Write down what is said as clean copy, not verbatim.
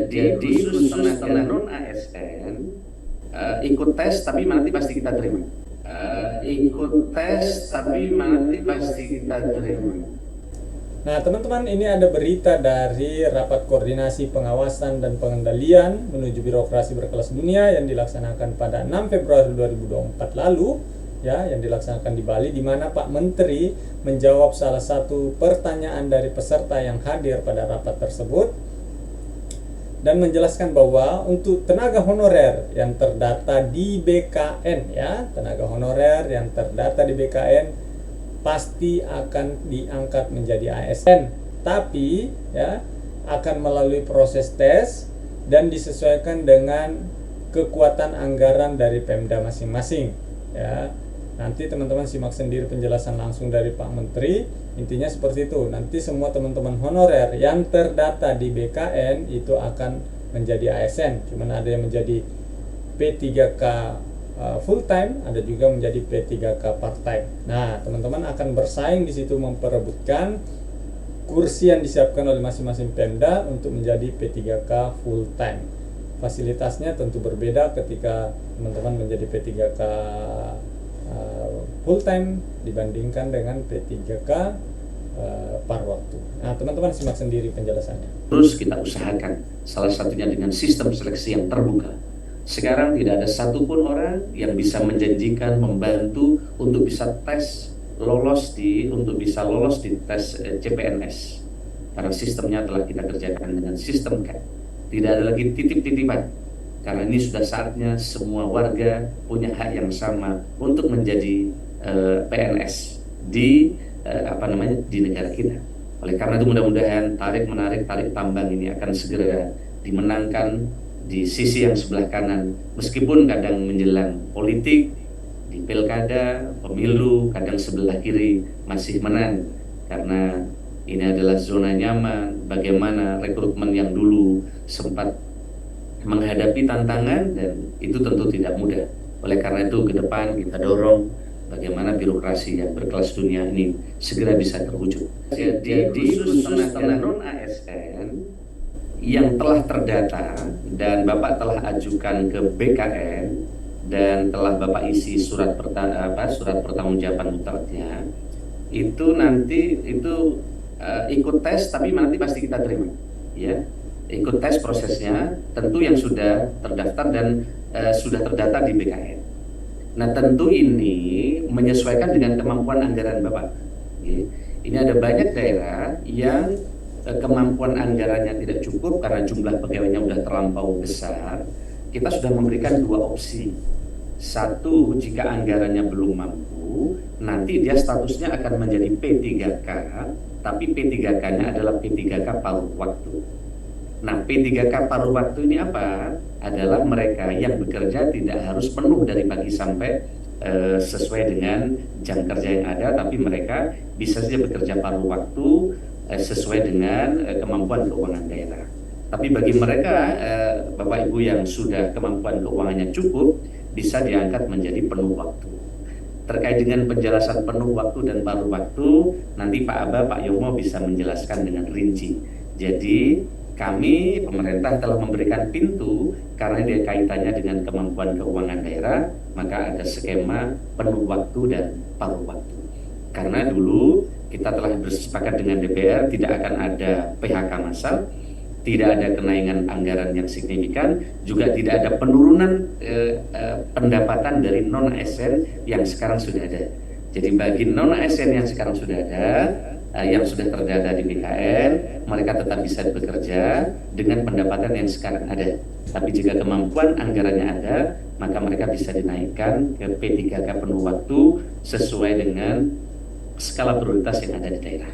Jadi khusus tenaga non ASN ikut tes tapi nanti pasti kita terima. Ikut tes tapi nanti pasti kita terima. Nah, teman-teman, ini ada berita dari Rapat Koordinasi Pengawasan dan Pengendalian menuju Birokrasi Berkelas Dunia yang dilaksanakan pada 6 Februari 2024 lalu, ya, yang dilaksanakan di Bali, di mana Pak Menteri menjawab salah satu pertanyaan dari peserta yang hadir pada rapat tersebut dan menjelaskan bahwa untuk tenaga honorer yang terdata di BKN, ya, tenaga honorer yang terdata di BKN pasti akan diangkat menjadi ASN, tapi ya akan melalui proses tes dan disesuaikan dengan kekuatan anggaran dari Pemda masing-masing, ya. Nanti teman-teman simak sendiri penjelasan langsung dari Pak Menteri. Intinya seperti itu. Nanti semua teman-teman honorer yang terdata di BKN itu akan menjadi ASN. Cuman ada yang menjadi P3K full time, ada juga menjadi P3K part time. Nah, teman-teman akan bersaing di situ memperebutkan kursi yang disiapkan oleh masing-masing Pemda untuk menjadi P3K full time. Fasilitasnya tentu berbeda ketika teman-teman menjadi P3K full time dibandingkan dengan P3K par waktu. Nah, teman-teman simak sendiri penjelasannya. Terus kita usahakan salah satunya dengan sistem seleksi yang terbuka. Sekarang tidak ada satupun orang yang bisa menjanjikan membantu untuk bisa bisa lolos di tes CPNS. Karena sistemnya telah kita kerjakan dengan sistem CAT. Tidak ada lagi titip-titipan. Karena ini sudah saatnya semua warga punya hak yang sama untuk menjadi PNS di negara kita. Oleh karena itu mudah-mudahan tarik tambang ini akan segera dimenangkan di sisi yang sebelah kanan, meskipun kadang menjelang politik di pilkada, pemilu, kadang sebelah kiri masih menang, karena ini adalah zona nyaman. Bagaimana rekrutmen yang dulu sempat menghadapi tantangan, dan itu tentu tidak mudah. Oleh karena itu ke depan kita dorong bagaimana birokrasi yang berkelas dunia ini segera bisa terwujud. Jadi khusus tenaga non ASN yang telah terdata dan Bapak telah ajukan ke BKN dan telah Bapak isi surat pertanggungjawaban mutlaknya, itu nanti ikut tes tapi nanti pasti kita terima, ya. Ikut tes prosesnya tentu yang sudah terdaftar dan sudah terdata di BKN. Nah, tentu ini menyesuaikan dengan kemampuan anggaran Bapak. Ini ada banyak daerah yang kemampuan anggarannya tidak cukup karena jumlah pegawainya sudah terlampau besar. Kita sudah memberikan dua opsi. Satu, jika anggarannya belum mampu, nanti dia statusnya akan menjadi P3K, tapi P3K-nya adalah P3K paruh waktu. Nah, P3K paruh waktu ini apa? Adalah mereka yang bekerja tidak harus penuh dari pagi sampai sesuai dengan jam kerja yang ada, tapi mereka bisa saja bekerja paruh waktu sesuai dengan kemampuan keuangan daerah. Tapi bagi mereka Bapak Ibu yang sudah kemampuan keuangannya cukup, bisa diangkat menjadi penuh waktu. Terkait dengan penjelasan penuh waktu dan paruh waktu, nanti Pak Aba, Pak Yomo bisa menjelaskan dengan rinci. Jadi kami pemerintah telah memberikan pintu karena dia kaitannya dengan kemampuan keuangan daerah, maka ada skema penuh waktu dan paruh waktu. Karena dulu kita telah bersepakat dengan DPR tidak akan ada PHK massal, tidak ada kenaikan anggaran yang signifikan, juga tidak ada penurunan pendapatan dari non-ASN yang sekarang sudah ada. Jadi bagi non-ASN yang sekarang sudah ada, yang sudah terdata di BKN, mereka tetap bisa bekerja dengan pendapatan yang sekarang ada. Tapi jika kemampuan anggarannya ada, maka mereka bisa dinaikkan ke P3K penuh waktu sesuai dengan skala prioritas yang ada di daerah.